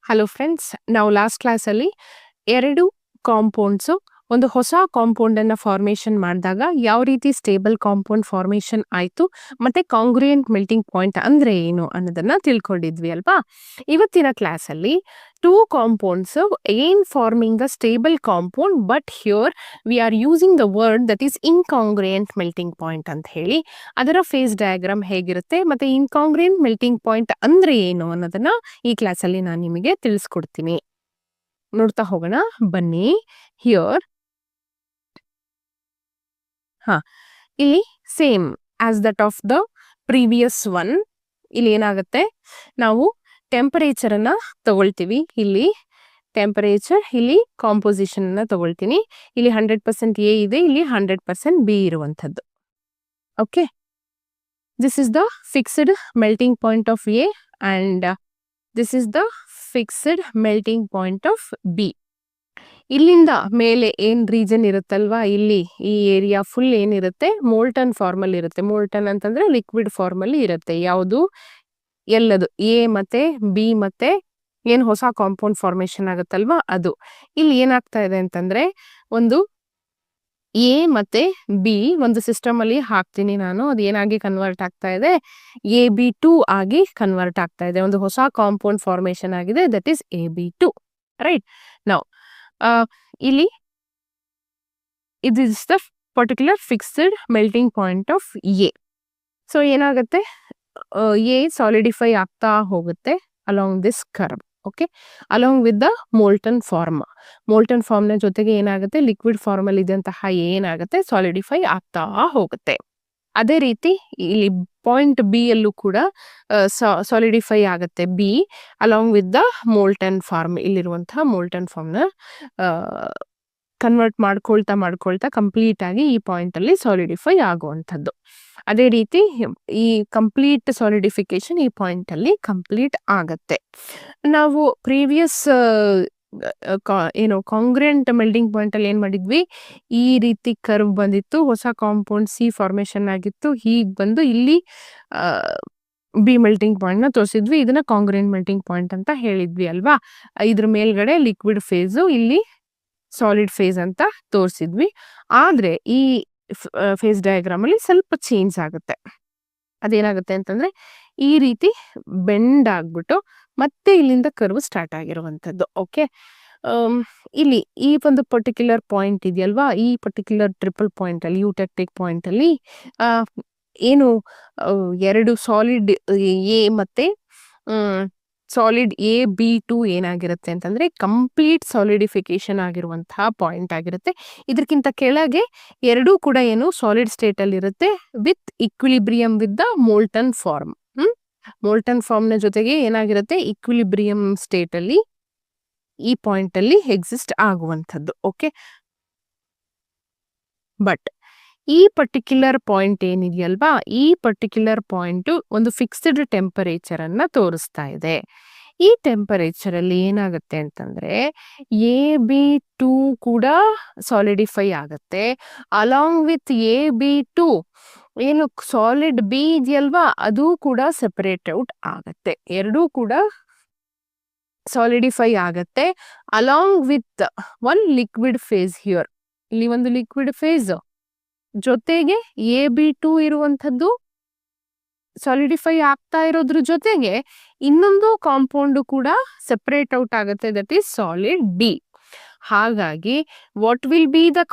Hello friends, ನಾವು last ಕ್ಲಾಸಲ್ಲಿ 2 compounds ಒಂದು ಹೊಸ ಕಾಂಪೌಂಡನ್ನು ಫಾರ್ಮೇಷನ್ ಮಾಡಿದಾಗ ಯಾವ ರೀತಿ ಸ್ಟೇಬಲ್ ಕಾಂಪೌಂಡ್ ಫಾರ್ಮೇಷನ್ ಆಯಿತು, ಮತ್ತು ಕಾಂಗ್ರುಯೆಂಟ್ ಮೆಲ್ಟಿಂಗ್ ಪಾಯಿಂಟ್ ಅಂದರೆ ಏನು ಅನ್ನೋದನ್ನು ತಿಳ್ಕೊಂಡಿದ್ವಿ ಅಲ್ವಾ. ಇವತ್ತಿನ ಕ್ಲಾಸಲ್ಲಿ 2 ಕಾಂಪೌಂಡ್ಸು ಏನ್ forming the stable compound, but here we are using the word that is incongruent melting point ಅಂತ ಹೇಳಿ. ಅದರ ಫೇಸ್ ಡಯಾಗ್ರಾಮ್ ಹೇಗಿರುತ್ತೆ ಮತ್ತು ಇನ್ಕಾಂಗ್ರುಯೆಂಟ್ ಮೆಲ್ಟಿಂಗ್ ಪಾಯಿಂಟ್ ಅಂದರೆ ಏನು ಅನ್ನೋದನ್ನು ಈ ಕ್ಲಾಸಲ್ಲಿ ನಾನು ನಿಮಗೆ ತಿಳಿಸ್ಕೊಡ್ತೀನಿ. ನೋಡ್ತಾ ಹೋಗೋಣ ಬನ್ನಿ. ಹಿಯರ್ ಇಲ್ಲಿ same as that of the previous one. ಇಲ್ಲಿ ಏನಾಗುತ್ತೆ, ನಾವು ಟೆಂಪರೇಚರನ್ನು ತಗೊಳ್ತೀವಿ. ಇಲ್ಲಿ ಟೆಂಪರೇಚರ್, ಇಲ್ಲಿ ಕಾಂಪೋಸಿಷನ್ನ ತಗೊಳ್ತೀನಿ. ಇಲ್ಲಿ 100% ಎ ಇದೆ, ಇಲ್ಲಿ 100% ಬಿ ಇರುವಂಥದ್ದು. Okay, this is the fixed melting point of A and this is the fixed melting point of B. ಇಲ್ಲಿಂದ ಮೇಲೆ ಏನ್ ರೀಜನ್ ಇರುತ್ತಲ್ವಾ, ಇಲ್ಲಿ ಈ ಏರಿಯಾ ಫುಲ್ ಏನಿರುತ್ತೆ ಮೋಲ್ಟನ್ ಫಾರ್ಮಲ್ಲಿ ಇರುತ್ತೆ. ಮೋಲ್ಟನ್ ಅಂತಂದ್ರೆ ಲಿಕ್ವಿಡ್ ಫಾರ್ಮಲ್ಲಿ ಇರುತ್ತೆ. ಯಾವುದು ಎಲ್ಲದು ಎ ಮತ್ತೆ ಬಿ ಮತ್ತೆ ಏನ್ ಹೊಸ ಕಾಂಪೌಂಡ್ ಫಾರ್ಮೇಶನ್ ಆಗುತ್ತಲ್ವಾ ಅದು. ಇಲ್ಲಿ ಏನಾಗ್ತಾ ಇದೆ ಅಂತಂದ್ರೆ, ಒಂದು ಎ ಮತ್ತೆ ಬಿ ಒಂದು ಸಿಸ್ಟಮ್ ಅಲ್ಲಿ ಹಾಕ್ತೀನಿ ನಾನು. ಅದು ಏನಾಗಿ ಕನ್ವರ್ಟ್ ಆಗ್ತಾ ಇದೆ, AB2 ಆಗಿ ಕನ್ವರ್ಟ್ ಆಗ್ತಾ ಇದೆ. ಒಂದು ಹೊಸ ಕಾಂಪೌಂಡ್ ಫಾರ್ಮೇಶನ್ ಆಗಿದೆ, ದಟ್ ಈಸ್ AB2. ರೈಟ್. ನಾವು ಇಲ್ಲಿ is the particular fixed melting point of A. So ಏನಾಗುತ್ತೆ, ಎ ಸಾಲಿಡಿಫೈ ಆಗ್ತಾ ಹೋಗುತ್ತೆ along this curve. Okay, along with the molten form. Molten ಫಾರ್ಮ್ನ ಜೊತೆಗೆ ಏನಾಗುತ್ತೆ, ಲಿಕ್ವಿಡ್ ಫಾರ್ಮಲ್ಲಿ ಇದ್ದಂತಹ ಏನಾಗುತ್ತೆ ಸಾಲಿಡಿಫೈ ಆಗ್ತಾ ಹೋಗುತ್ತೆ. ಅದೇ ರೀತಿ ಇಲ್ಲಿ ಪಾಯಿಂಟ್ ಬಿ ಯಲ್ಲೂ ಕೂಡ ಸಾಲಿಡಿಫೈ ಆಗುತ್ತೆ B along with the molten form. ಇಲ್ಲಿರುವಂತಹ ಮೋಲ್ಟನ್ ಫಾರ್ಮ್ನ ಕನ್ವರ್ಟ್ ಮಾಡ್ಕೊಳ್ತಾ ಕಂಪ್ಲೀಟ್ ಆಗಿ ಈ ಪಾಯಿಂಟ್ ಅಲ್ಲಿ ಸಾಲಿಡಿಫೈ ಆಗುವಂಥದ್ದು. ಅದೇ ರೀತಿ ಈ ಕಂಪ್ಲೀಟ್ ಸಾಲಿಡಿಫಿಕೇಶನ್ ಈ ಪಾಯಿಂಟ್ ಅಲ್ಲಿ ಕಂಪ್ಲೀಟ್ ಆಗತ್ತೆ. ನಾವು ಪ್ರೀವಿಯಸ್ ಕಾಂಗ್ರುಯೆಂಟ್ ಮೆಲ್ಟಿಂಗ್ ಪಾಯಿಂಟ್ ಅಲ್ಲಿ ಏನ್ ಮಾಡಿದ್ವಿ, ಈ ರೀತಿ ಕರ್ವ್ ಬಂದಿತ್ತು, ಹೊಸ ಕಾಂಪೌಂಡ್ ಸಿ ಫಾರ್ಮೇಶನ್ ಆಗಿತ್ತು. ಹೀಗ್ ಬಂದು ಇಲ್ಲಿ ಬಿ ಮೆಲ್ಟಿಂಗ್ ಪಾಯಿಂಟ್ ನ ತೋರಿಸಿದ್ವಿ. ಇದನ್ನ ಕಾಂಗ್ರುಯೆಂಟ್ ಮೆಲ್ಟಿಂಗ್ ಪಾಯಿಂಟ್ ಅಂತ ಹೇಳಿದ್ವಿ ಅಲ್ವಾ. ಇದ್ರ ಮೇಲ್ಗಡೆ ಲಿಕ್ವಿಡ್ ಫೇಸು, ಇಲ್ಲಿ ಸಾಲಿಡ್ ಫೇಸ್ ಅಂತ ತೋರಿಸಿದ್ವಿ. ಆದ್ರೆ ಈ ಫೇಸ್ ಡಯಾಗ್ರಾಮ್ ಅಲ್ಲಿ ಸ್ವಲ್ಪ ಚೇಂಜ್ ಆಗುತ್ತೆ. ಅದೇನಾಗುತ್ತೆ ಅಂತಂದ್ರೆ, ಈ ರೀತಿ ಬೆಂಡ್ ಆಗ್ಬಿಟ್ಟು ಮತ್ತೆ ಇಲ್ಲಿಂದ ಕರ್ವ್ ಸ್ಟಾರ್ಟ್ ಆಗಿರುವಂಥದ್ದು. ಓಕೆ, ಇಲ್ಲಿ ಈ ಒಂದು ಪರ್ಟಿಕ್ಯುಲರ್ ಪಾಯಿಂಟ್ ಇದೆಯಲ್ವಾ, ಈ ಪರ್ಟಿಕ್ಯುಲರ್ ಟ್ರಿಪಲ್ ಪಾಯಿಂಟ್ ಅಲ್ಲಿ, ಯೂಟೆಕ್ಟಿಕ್ ಪಾಯಿಂಟ್ ಅಲ್ಲಿ ಏನು 2 ಸಾಲಿಡ್ ಎ ಮತ್ತೆ ಸಾಲಿಡ್ AB2 ಏನಾಗಿರುತ್ತೆ ಅಂತಂದ್ರೆ ಕಂಪ್ಲೀಟ್ ಸಾಲಿಡಿಫಿಕೇಶನ್ ಆಗಿರುವಂತಹ ಪಾಯಿಂಟ್ ಆಗಿರುತ್ತೆ. ಇದಕ್ಕಿಂತ ಕೆಳಗೆ ಎರಡೂ ಕೂಡ ಏನು ಸಾಲಿಡ್ ಸ್ಟೇಟ್ ಅಲ್ಲಿ ಇರುತ್ತೆ, with equilibrium with the molten form. Molten form ನ ಜೊತೆಗೆ ಏನಾಗಿರುತ್ತೆ, ಇಕ್ವಿಲಿಬ್ರಿಯಂ ಸ್ಟೇಟ್ ಅಲ್ಲಿ ಈ ಪಾಯಿಂಟ್ ಅಲ್ಲಿ ಎಕ್ಸಿಸ್ಟ್ ಆಗುವಂಥದ್ದು. ಓಕೆ, ಬಟ್ ಈ ಪರ್ಟಿಕ್ಯುಲರ್ ಪಾಯಿಂಟ್ ಏನಿದೆಯಲ್ವಾ, ಈ ಪರ್ಟಿಕ್ಯುಲರ್ ಪಾಯಿಂಟ್ ಒಂದು ಫಿಕ್ಸ್ಡ್ ಟೆಂಪರೇಚರ್ ಅನ್ನ ತೋರಿಸ್ತಾ ಇದೆ. ಈ ಟೆಂಪರೇಚರ್ ಅಲ್ಲಿ ಏನಾಗುತ್ತೆ ಅಂತಂದ್ರೆ, AB2 ಕೂಡ ಸಾಲಿಡಿಫೈ ಆಗುತ್ತೆ. ಅಲಾಂಗ್ ವಿತ್ AB2 ಏನು ಸಾಲಿಡ್ ಬಿ ಇದೆಯಲ್ವಾ, ಅದು ಕೂಡ ಸೆಪರೇಟ್ ಔಟ್ ಆಗತ್ತೆ. ಎರಡೂ ಕೂಡ ಸಾಲಿಡಿಫೈ ಆಗತ್ತೆ along with one liquid phase. Here ಇಲ್ಲಿ ಒಂದು ಲಿಕ್ವಿಡ್ ಫೇಸ್ ಜೊತೆಗೆ AB2 ಇರುವಂಥದ್ದು ಸಾಲಿಡಿಫೈ ಆಗ್ತಾ ಇರೋದ್ರ ಜೊತೆಗೆ ಇನ್ನೊಂದು ಕಾಂಪೌಂಡ್ ಕೂಡ ಸೆಪರೇಟ್ ಔಟ್ ಆಗುತ್ತೆ, ದಟ್ ಈಸ್ ಸಾಲಿಡ್ ಬಿ. ಹಾಗಾಗಿ what will be the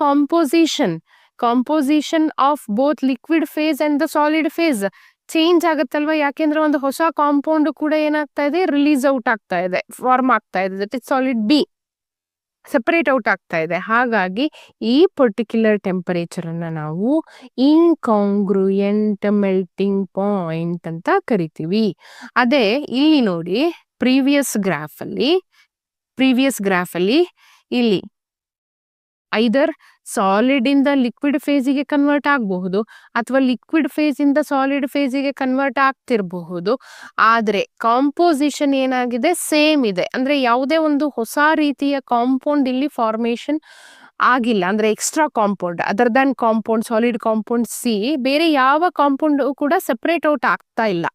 composition of both liquid phase and the solid phase change ಆಗುತ್ತಲ್ವಾ. ಯಾಕೆಂದ್ರೆ ಒಂದು ಹೊಸ ಕಾಂಪೌಂಡ್ ಕೂಡ ಏನಾಗ್ತಾ ಇದೆ, ರಿಲೀಸ್ ಔಟ್ ಆಗ್ತಾ ಇದೆ, ಫಾರ್ಮ್ ಆಗ್ತಾ ಇದೆ, that is solid B, separate out ಆಗ್ತಾ ಇದೆ. ಹಾಗಾಗಿ ಈ ಪರ್ಟಿಕ್ಯುಲರ್ ಟೆಂಪರೇಚರ್ ಅನ್ನ ನಾವು ಇನ್ಕಾಂಗ್ರುಯೆಂಟ್ ಮೆಲ್ಟಿಂಗ್ ಪಾಯಿಂಟ್ ಅಂತ ಕರಿತೀವಿ. ಅದೇ ಇಲ್ಲಿ ನೋಡಿ, ಪ್ರೀವಿಯಸ್ ಗ್ರಾಫ್ ಅಲ್ಲಿ ಇಲ್ಲಿ ಐದರ್ ಸಾಲಿಡ್ ಇಂದ ಲಿಕ್ವಿಡ್ ಫೇಸಿಗೆ ಕನ್ವರ್ಟ್ ಆಗಬಹುದು, ಅಥವಾ ಲಿಕ್ವಿಡ್ ಫೇಸ್ ಇಂದ ಸಾಲಿಡ್ ಫೇಸಿಗೆ ಕನ್ವರ್ಟ್ ಆಗ್ತಿರಬಹುದು. ಆದ್ರೆ ಕಾಂಪೋಸಿಷನ್ ಏನಾಗಿದೆ, ಸೇಮ್ ಇದೆ. ಅಂದ್ರೆ ಯಾವುದೇ ಒಂದು ಹೊಸ ರೀತಿಯ ಕಾಂಪೌಂಡ್ ಇಲ್ಲಿ ಫಾರ್ಮೇಶನ್ ಆಗಿಲ್ಲ ಅಂದ್ರೆ extra compound other than compound solid compound C ಬೇರೆ ಯಾವ ಕಾಂಪೌಂಡ್ ಕೂಡ ಸೆಪರೇಟ್ ಔಟ್ ಆಗ್ತಾ ಇಲ್ಲ.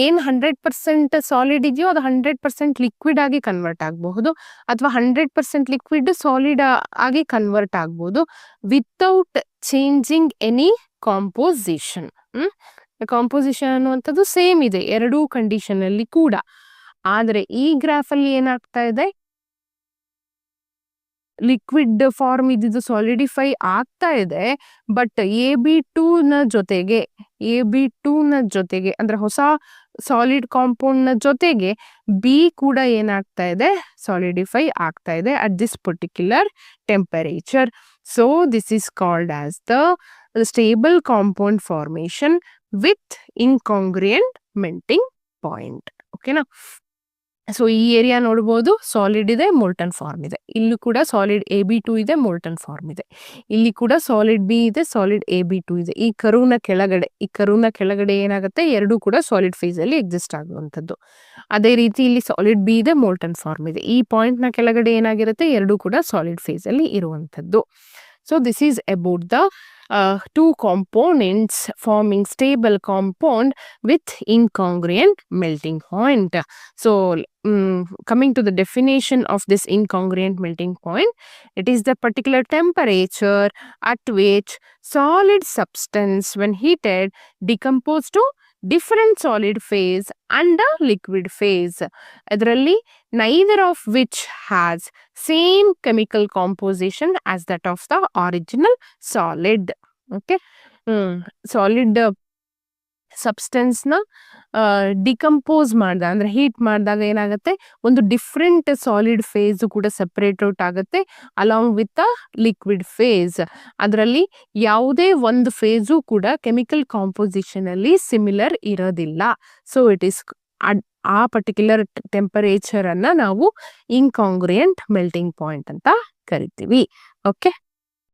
ಏನ್ 100% ಸಾಲಿಡ್ ಇದೆಯೋ ಅದು 100% ಲಿಕ್ವಿಡ್ ಆಗಿ ಕನ್ವರ್ಟ್ ಆಗಬಹುದು, ಅಥವಾ 100% ಲಿಕ್ವಿಡ್ ಸಾಲಿಡ್ ಆಗಿ ಕನ್ವರ್ಟ್ ಆಗ್ಬಹುದು without changing any composition. Composition ಅನ್ನುವಂಥದ್ದು ಸೇಮ್ ಇದೆ ಎರಡೂ ಕಂಡೀಷನ್ ಅಲ್ಲಿ ಕೂಡ. ಆದ್ರೆ ಈ ಗ್ರಾಫ್ ಅಲ್ಲಿ ಏನಾಗ್ತಾ ಇದೆ, ಲಿಕ್ವಿಡ್ ಫಾರ್ಮ್ ಇದ್ದಿದ್ದು ಸಾಲಿಡಿಫೈ ಆಗ್ತಾ ಇದೆ, ಬಟ್ AB2 ನ ಜೊತೆಗೆ ಅಂದ್ರೆ ಹೊಸ ಸಾಲಿಡ್ ಕಾಂಪೌಂಡ್ ನ ಜೊತೆಗೆ ಬಿ ಕೂಡ ಏನಾಗ್ತಾ ಇದೆ, ಸಾಲಿಡಿಫೈ ಆಗ್ತಾ ಇದೆ at this particular temperature. So this is called as the stable compound formation with incongruent melting point. ಓಕೆನಾ? ಸೊ ಈ ಏರಿಯಾ ನೋಡ್ಬೋದು, ಸಾಲಿಡ್ ಇದೆ, ಮೋಲ್ಟನ್ ಫಾರ್ಮ್ ಇದೆ. ಇಲ್ಲೂ ಕೂಡ ಸಾಲಿಡ್ AB2 ಇದೆ, ಮೋಲ್ಟನ್ ಫಾರ್ಮ್ ಇದೆ. ಇಲ್ಲಿ ಕೂಡ ಸಾಲಿಡ್ ಬಿ ಇದೆ, ಸಾಲಿಡ್ AB2 ಇದೆ. ಈ ಕರುವಿನ ಕೆಳಗಡೆ ಏನಾಗುತ್ತೆ, ಎರಡೂ ಕೂಡ ಸಾಲಿಡ್ ಫೇಸ್ ಅಲ್ಲಿ ಎಕ್ಸಿಸ್ಟ್ ಆಗುವಂಥದ್ದು. ಅದೇ ರೀತಿ ಇಲ್ಲಿ ಸಾಲಿಡ್ ಬಿ ಇದೆ, ಮೋಲ್ಟನ್ ಫಾರ್ಮ್ ಇದೆ. ಈ ಪಾಯಿಂಟ್ ನ ಕೆಳಗಡೆ ಏನಾಗಿರುತ್ತೆ, ಎರಡೂ ಕೂಡ ಸಾಲಿಡ್ ಫೇಸ್ ಅಲ್ಲಿ ಇರುವಂಥದ್ದು. So this is about the two components forming stable compound with incongruent melting point. So coming to the definition of this incongruent melting point, it is the particular temperature at which solid substance when heated decompose to different solid phase and a liquid phase. ಅದರಲ್ಲಿ neither of which has same chemical composition as that of the original solid. Okay, solid substance ನ decompose ಮಾಡ್ದ ಅಂದ್ರೆ heat ಮಾಡಿದಾಗ ಏನಾಗುತ್ತೆ, ಒಂದು different solid phase ಕೂಡ separate out ಆಗುತ್ತೆ along with the liquid phase. ಅದರಲ್ಲಿ ಯಾವುದೇ ಒಂದು ಫೇಸು ಕೂಡ ಕೆಮಿಕಲ್ ಕಾಂಪೋಸಿಷನ್ ಅಲ್ಲಿ ಸಿಮಿಲರ್ ಇರೋದಿಲ್ಲ. ಸೊ ಇಟ್ ಈಸ್ ಆ ಪರ್ಟಿಕ್ಯುಲರ್ ಟೆಂಪರೇಚರ್ ಅನ್ನ ನಾವು ಇನ್ಕಾಂಗ್ರಿಯಂಟ್ ಮೆಲ್ಟಿಂಗ್ ಪಾಯಿಂಟ್ ಅಂತ ಕರಿತೀವಿ. ಓಕೆ.